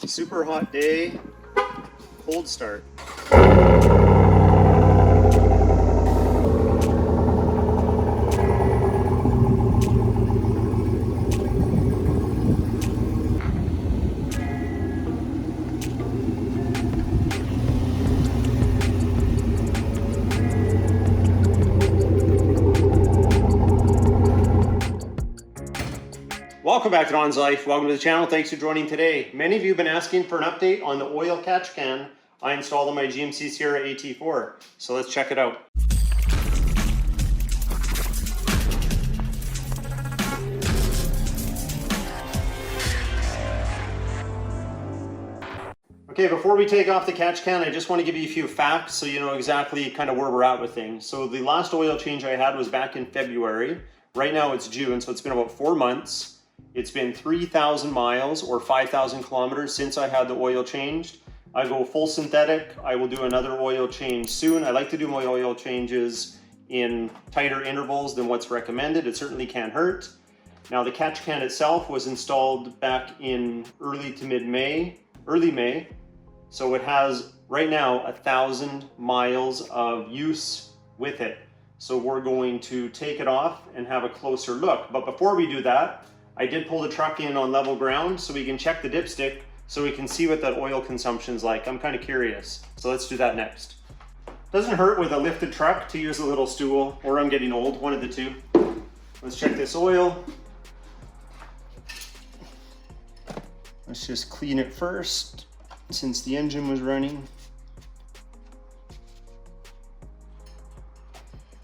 Super hot day, cold start. Welcome back to Don's Life. Welcome to the channel. Thanks for joining today. Many of you have been asking for an update on the oil catch can I installed on my GMC Sierra AT4. So let's check it out. Okay, before we take off the catch can, I just want to give you a few facts so you know exactly kind of where we're at with things. So the last oil change I had was back in February. Right now it's June, so it's been about 4 months. It's been 3,000 miles or 5,000 kilometers since I had the oil changed. I go full synthetic. I will do another oil change soon. I like to do my oil changes in tighter intervals than what's recommended. It certainly can't hurt. Now the catch can itself was installed back in early May. So it has right now 1,000 miles of use with it. So we're going to take it off and have a closer look. But before we do that, I did pull the truck in on level ground so we can check the dipstick so we can see what that oil consumption's like. I'm kind of curious. So let's do that next. Doesn't hurt with a lifted truck to use a little stool, or I'm getting old, one of the two. Let's check this oil. Let's just clean it first since the engine was running.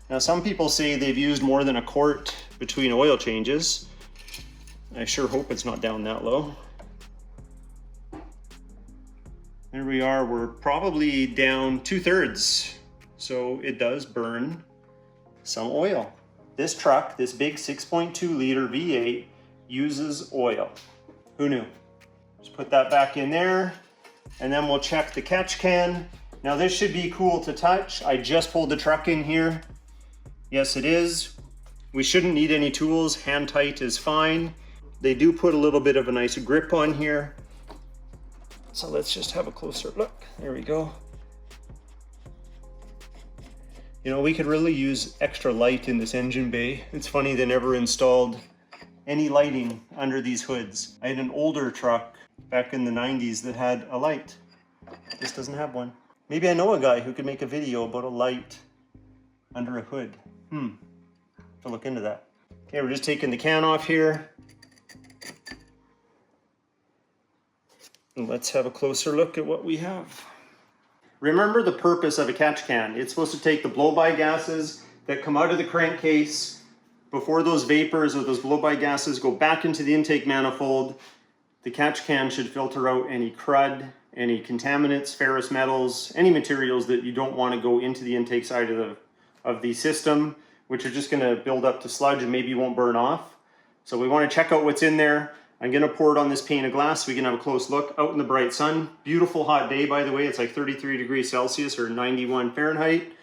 Now some people say they've used more than a quart between oil changes. I sure hope it's not down that low. There we are, we're probably down 2/3. So it does burn some oil. This truck, this big 6.2 liter V8 uses oil. Who knew? Just put that back in there and then we'll check the catch can. Now this should be cool to touch. I just pulled the truck in here. Yes, it is. We shouldn't need any tools. Hand tight is fine. They do put a little bit of a nice grip on here. So let's just have a closer look. There we go. You know, we could really use extra light in this engine bay. It's funny they never installed any lighting under these hoods. I had an older truck back in the 90s that had a light. This doesn't have one. Maybe I know a guy who could make a video about a light under a hood. To look into that. Okay, we're just taking the can off here. And let's have a closer look at what we have. Remember the purpose of a catch can. It's supposed to take the blow-by gases that come out of the crankcase before those vapors or those blow-by gases go back into the intake manifold. The catch can should filter out any crud, any contaminants, ferrous metals, any materials that you don't want to go into the intake side of the system, which are just going to build up to sludge and maybe won't burn off. So we want to check out what's in there. I'm going to pour it on this pane of glass so we can have a close look out in the bright sun. Beautiful hot day, by the way. It's like 33 degrees Celsius or 91 Fahrenheit.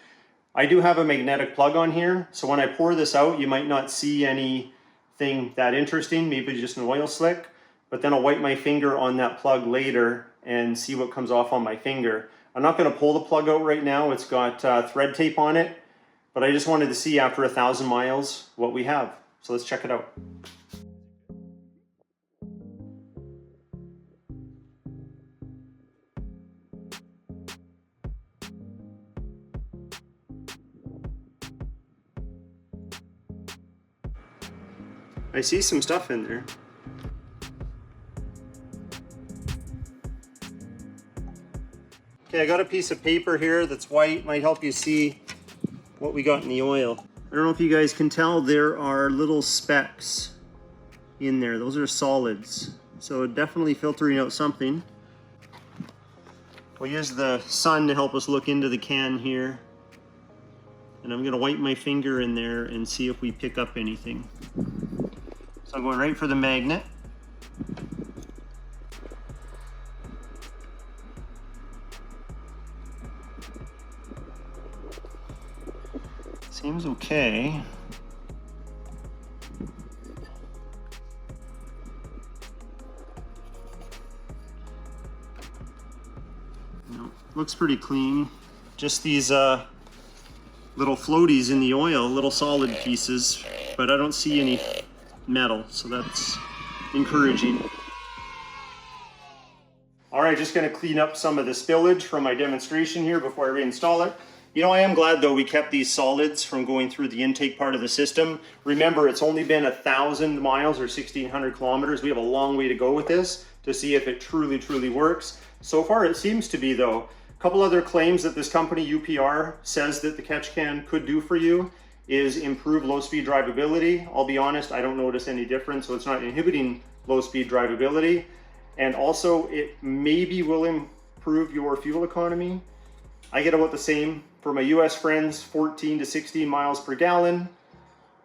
I do have a magnetic plug on here, so when I pour this out, you might not see anything that interesting, maybe just an oil slick, but then I'll wipe my finger on that plug later and see what comes off on my finger. I'm not going to pull the plug out right now. It's got thread tape on it, but I just wanted to see after 1,000 miles what we have. So let's check it out. I see some stuff in there. Okay, I got a piece of paper here that's white. Might help you see what we got in the oil. I don't know if you guys can tell, there are little specks in there. Those are solids. So definitely filtering out something. We'll use the sun to help us look into the can here. And I'm gonna wipe my finger in there and see if we pick up anything. So I'm going right for the magnet. Seems okay. Looks pretty clean. Just these little floaties in the oil, little solid pieces, but I don't see any metal, so that's encouraging. All right, just gonna clean up some of the spillage from my demonstration here before I reinstall it. You know, I am glad though we kept these solids from going through the intake part of the system. Remember, it's only been 1,000 miles or 1,600 kilometers. We have a long way to go with this to see if it truly works. So far it seems to be though. A couple other claims that this company, UPR, says that the Catch Can could do for you is improve low-speed drivability. I'll be honest, I don't notice any difference, so it's not inhibiting low-speed drivability. And also, it maybe will improve your fuel economy. I get about the same. For my US friends, 14 to 16 miles per gallon.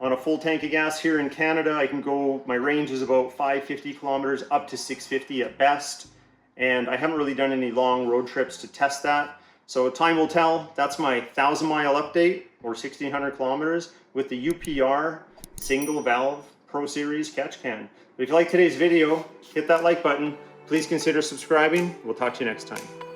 On a full tank of gas here in Canada, I can go, my range is about 550 kilometers up to 650 at best. And I haven't really done any long road trips to test that. So time will tell. That's my 1,000-mile update, or 1,600 kilometers, with the UPR single valve Pro Series Catch Can. If you like today's video, hit that like button. Please consider subscribing. We'll talk to you next time.